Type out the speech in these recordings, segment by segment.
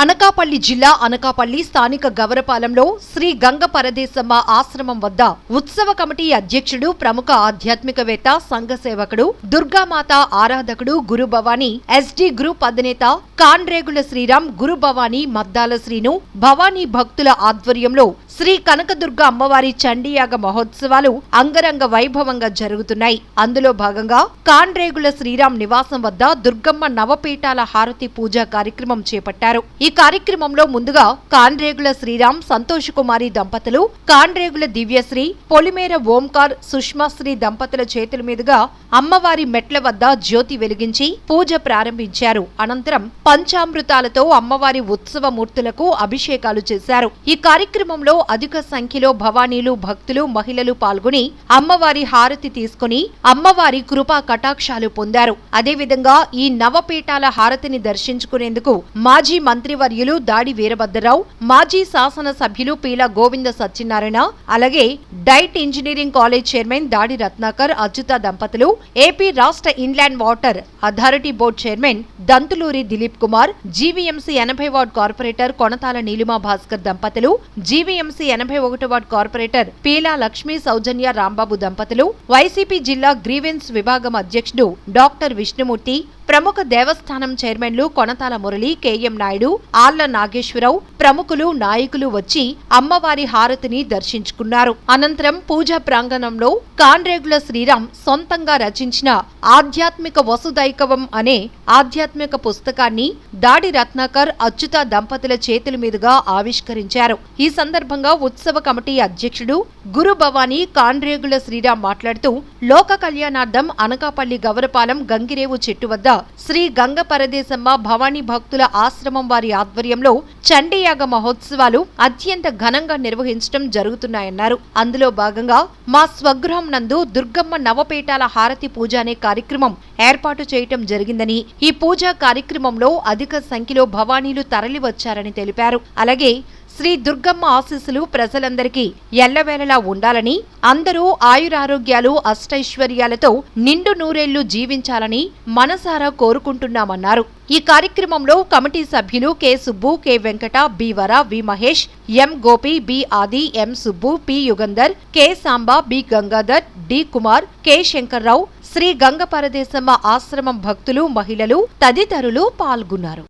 అనకాపల్లి జిల్లా అనకాపల్లి స్థానిక గవరపాలెంలో శ్రీ గంగ పరదేశమ్మ ఆశ్రమం వద్ద ఉత్సవ కమిటీ అధ్యక్షుడు ప్రముఖ ఆధ్యాత్మికవేత్త సంఘ సేవకుడు దుర్గామాత ఆరాధకుడు గురు భవానీ ఎస్డి గ్రూప్ అధినేత కాండ్రేగుల శ్రీరామ్ గురు భవానీ మద్దాల శ్రీను భవానీ భక్తుల ఆధ్వర్యంలో శ్రీ కనకదుర్గ అమ్మవారి చండీయాగ మహోత్సవాలు అంగరంగ వైభవంగా జరుగుతున్నాయి. అందులో భాగంగా కాండ్రేగుల శ్రీరామ్ నివాసం వద్ద దుర్గమ్మ నవపీఠాల హారతి పూజా కార్యక్రమం చేపట్టారు. ఈ కార్యక్రమంలో ముందుగా కాండ్రేగుల శ్రీరామ్ సంతోష్ కుమారి దంపతులు, కాండ్రేగుల దివ్యశ్రీ, పొలిమేర ఓంకార్ సుష్మాశ్రీ దంపతుల చేతుల మీదుగా అమ్మవారి మెట్ల వద్ద జ్యోతి వెలిగించి పూజ ప్రారంభించారు. అనంతరం పంచామృతాలతో అమ్మవారి ఉత్సవ మూర్తులకు అభిషేకాలు చేశారు. ఈ కార్యక్రమంలో అధిక సంఖ్యలో భవానీలు, భక్తులు, మహిళలు పాల్గొని అమ్మవారి హారతి తీసుకుని అమ్మవారి కృపా కటాక్షాలు పొందారు. అదేవిధంగా ఈ నవపీఠాల హారతిని దర్శించుకునేందుకు మాజీ మంత్రివర్యులు దాడి వీరభద్రరావు, మాజీ శాసన సభ్యులు పీలా గోవింద సత్యనారాయణ, అలాగే డైట్ ఇంజనీరింగ్ కాలేజ్ చైర్మన్ దాడి రత్నాకర్, అచ్యుత దంపతులు, ఏపీ రాష్ట్ర inland water authority board chairman Dantuluri Dilip Kumar, GVMC 80 ward corporator Konathala Neelima Bhaskar దంపతులు, GVMC 81 ward corporator Peela Lakshmi Soujanya Rambabu దంపతులు, వైసీపీ జిల్లా గ్రీవెన్స్ విభాగం అధ్యక్షుడు డాక్టర్ విష్ణుమూర్తి, ప్రముఖ దేవస్థానం చైర్మన్లు కొనతాల మురళి, కేఎం నాయుడు, ఆళ్ల నాగేశ్వరరావు, ప్రముఖులు, నాయకులు వచ్చి అమ్మవారి హారతిని దర్శించుకున్నారు. అనంతరం పూజా ప్రాంగణంలో కాండ్రేగుల శ్రీరామ్ సొంతంగా రచించిన ఆధ్యాత్మిక వసుదైకవం అనే ఆధ్యాత్మిక పుస్తకాన్ని దాడి రత్నాకర్, అచ్యుత దంపతుల చేతుల మీదుగా ఆవిష్కరించారు. ఈ సందర్భంగా ఉత్సవ కమిటీ అధ్యక్షుడు గురు భవానీ కాండ్రేగుల శ్రీరామ్ మాట్లాడుతూ లోక కళ్యాణార్థం అనకాపల్లి గవరపాలెం గంగిరేవు చెట్టు వద్ద శ్రీ గంగ పరదేశమ్మ భవానీ భక్తుల ఆశ్రమం వారి ఆధ్వర్యంలో చండీయాగ మహోత్సవాలు అత్యంత ఘనంగా నిర్వహించడం జరుగుతున్నాయన్నారు. అందులో భాగంగా మా స్వగృహం నందు దుర్గమ్మ నవపీఠాల హారతి పూజ అనే కార్యక్రమం ఏర్పాటు చేయటం జరిగిందని, ఈ పూజా కార్యక్రమంలో అధిక సంఖ్యలో భవానీలు తరలివచ్చారని తెలిపారు. అలాగే శ్రీ దుర్గమ్మ ఆశీస్సులు ప్రజలందరికీ ఎల్లవేళలా ఉండాలని, అందరూ ఆయురారోగ్యాలు అష్టైశ్వర్యాలతో నిండు నూరేళ్లు జీవించాలని మనసారా కోరుకుంటున్నామన్నారు. ఈ కార్యక్రమంలో కమిటీ సభ్యులు K Subbu, K Venkata, B Vara, V Mahesh, M Gopi, B Adi, M Subbu, P Yugandhar, K Samba, B Gangadhar, D Kumar, K Shankarrao, Sri Ganga Paradesamma ఆశ్రమం భక్తులు, మహిళలు తదితరులు పాల్గొన్నారు.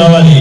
రావాలి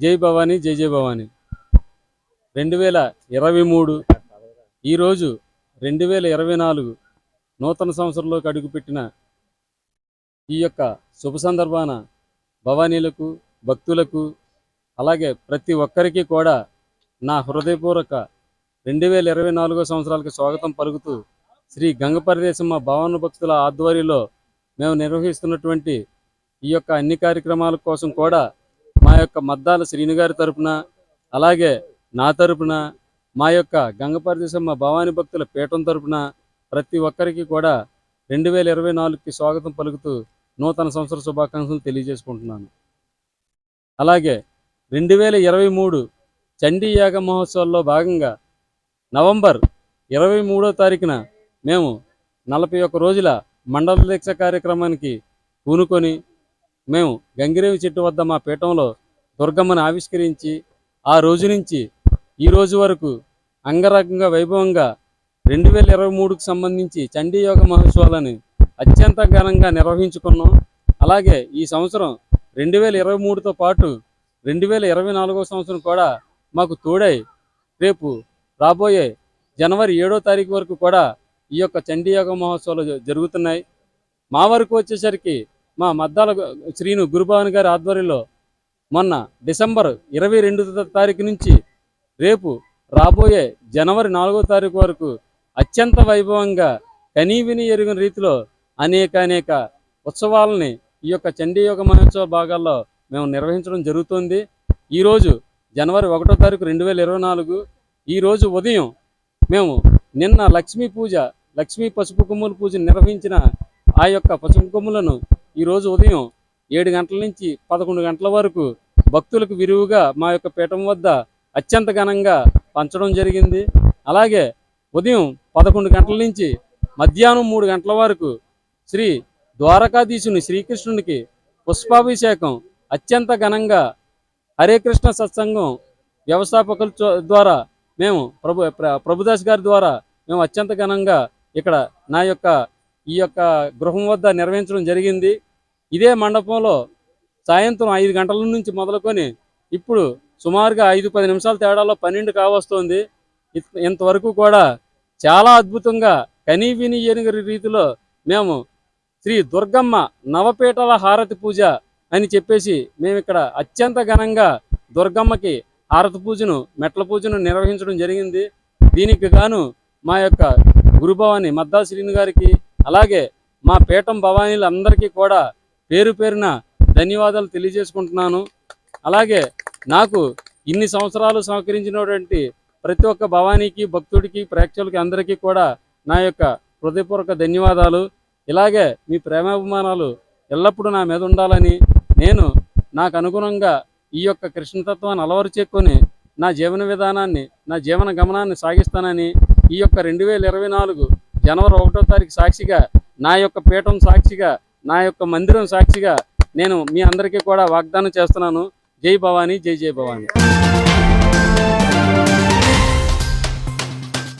జై భవానీ జై జై భవానీ. 2023 ఈరోజు 2024 నూతన సంవత్సరంలోకి అడుగుపెట్టిన ఈ యొక్క శుభ సందర్భాన భవానీలకు, భక్తులకు, అలాగే ప్రతి ఒక్కరికి కూడా నా హృదయపూర్వక 2024 సంవత్సరాలకు స్వాగతం పలుకుతూ శ్రీ గంగపరదేశమ్మ భవానీ భక్తుల ఆధ్వర్యంలో మేము నిర్వహిస్తున్నటువంటి ఈ యొక్క అన్ని కార్యక్రమాల కోసం కూడా మా యొక్క మద్దాల శ్రీను గారి తరపున, అలాగే నా తరపున, మా యొక్క గంగపరదేశమ్మ భవానీ భక్తుల పీఠం తరపున ప్రతి ఒక్కరికి కూడా 2024కి స్వాగతం పలుకుతూ నూతన సంవత్సర శుభాకాంక్షలు తెలియజేసుకుంటున్నాను. అలాగే 2023 చండీ యాగ మహోత్సవాల్లో భాగంగా నవంబర్ 23వ తారీఖున మేము 41 రోజుల మండల దీక్ష కార్యక్రమానికి పూనుకొని మేము గంగిరేవి చెట్టు వద్ద మా పీఠంలో దుర్గమ్మను ఆవిష్కరించి ఆ రోజు నుంచి ఈ రోజు వరకు అంగరంగ వైభవంగా 2023కు సంబంధించి చండీ యోగ మహోత్సవాలను అత్యంత ఘనంగా నిర్వహించుకున్నాం. అలాగే ఈ సంవత్సరం 2023తో పాటు 2024వ సంవత్సరం కూడా మాకు తోడై రేపు రాబోయే జనవరి 7వ తారీఖు వరకు కూడా ఈ యొక్క చండీ యోగ మహోత్సవాలు జరుగుతున్నాయి. మా వరకు వచ్చేసరికి మా మద్దాల శ్రీను గురుభావన్ గారి ఆధ్వర్యంలో మొన్న డిసెంబర్ 22వ తారీఖు నుంచి రేపు రాబోయే జనవరి 4వ తారీఖు వరకు అత్యంత వైభవంగా కనీవిని ఎరుగిన రీతిలో అనేక ఉత్సవాలని ఈ యొక్క చండీ యోగ మహోత్సవ భాగాల్లో మేము నిర్వహించడం జరుగుతుంది. ఈరోజు జనవరి 1వ తారీఖు 2024 ఈరోజు ఉదయం మేము నిన్న లక్ష్మీ పసుపు కొమ్ముల పూజ నిర్వహించిన ఆ యొక్క పసుపు కొమ్ములను ఈరోజు ఉదయం 7 గంటల నుంచి 11 గంటల వరకు భక్తులకు విరివిగా మా యొక్క పీఠం వద్ద అత్యంత ఘనంగా పంచడం జరిగింది. అలాగే ఉదయం 11 గంటల నుంచి మధ్యాహ్నం 3 గంటల వరకు శ్రీ ద్వారకాధీశుని శ్రీకృష్ణునికి పుష్పాభిషేకం అత్యంత ఘనంగా హరే కృష్ణ సత్సంగం వ్యవస్థాపకుల ద్వారా మేము ప్రభుదాస్ గారి ద్వారా మేము అత్యంత ఘనంగా ఇక్కడ ఈ యొక్క గృహం వద్ద నిర్వహించడం జరిగింది. ఇదే మండపంలో సాయంత్రం 5 గంటల నుంచి మొదలుకొని ఇప్పుడు సుమారుగా 5-10 నిమిషాల తేడాలో 12 కావస్తుంది. ఇంతవరకు కూడా చాలా అద్భుతంగా కనీవిని ఎరుగని రీతిలో మేము శ్రీ దుర్గమ్మ నవపీఠల హారతి పూజ అని చెప్పేసి మేము ఇక్కడ అత్యంత ఘనంగా దుర్గమ్మకి హారతి పూజను, మెట్ల పూజను నిర్వహించడం జరిగింది. దీనికి గాను మా యొక్క గురుభవాని మద్దా శ్రీను గారికి, అలాగే మా పీఠం భవానీలందరికీ కూడా పేరు పేరున ధన్యవాదాలు తెలియజేసుకుంటున్నాను. అలాగే నాకు ఇన్ని సంవత్సరాలు సహకరించినటువంటి ప్రతి ఒక్క భవానీకి, భక్తుడికి, ప్రేక్షకులకి అందరికీ కూడా నా యొక్క హృదయపూర్వక ధన్యవాదాలు. ఇలాగే మీ ప్రేమాభిమానాలు ఎల్లప్పుడూ నా మీద ఉండాలని, నేను నాకు అనుగుణంగా ఈ యొక్క కృష్ణతత్వాన్ని అలవరుచేసుకొని నా జీవన విధానాన్ని, నా జీవన గమనాన్ని సాగిస్తానని ఈ యొక్క 2024 జనవరి 1వ తారీఖు సాక్షిగా, నా యొక్క పీఠం సాక్షిగా, నా యొక్క మందిరం సాక్షిగా నేను మీ అందరికీ కూడా వాగ్దానం చేస్తున్నాను. జై భవానీ, జై జై భవానీ.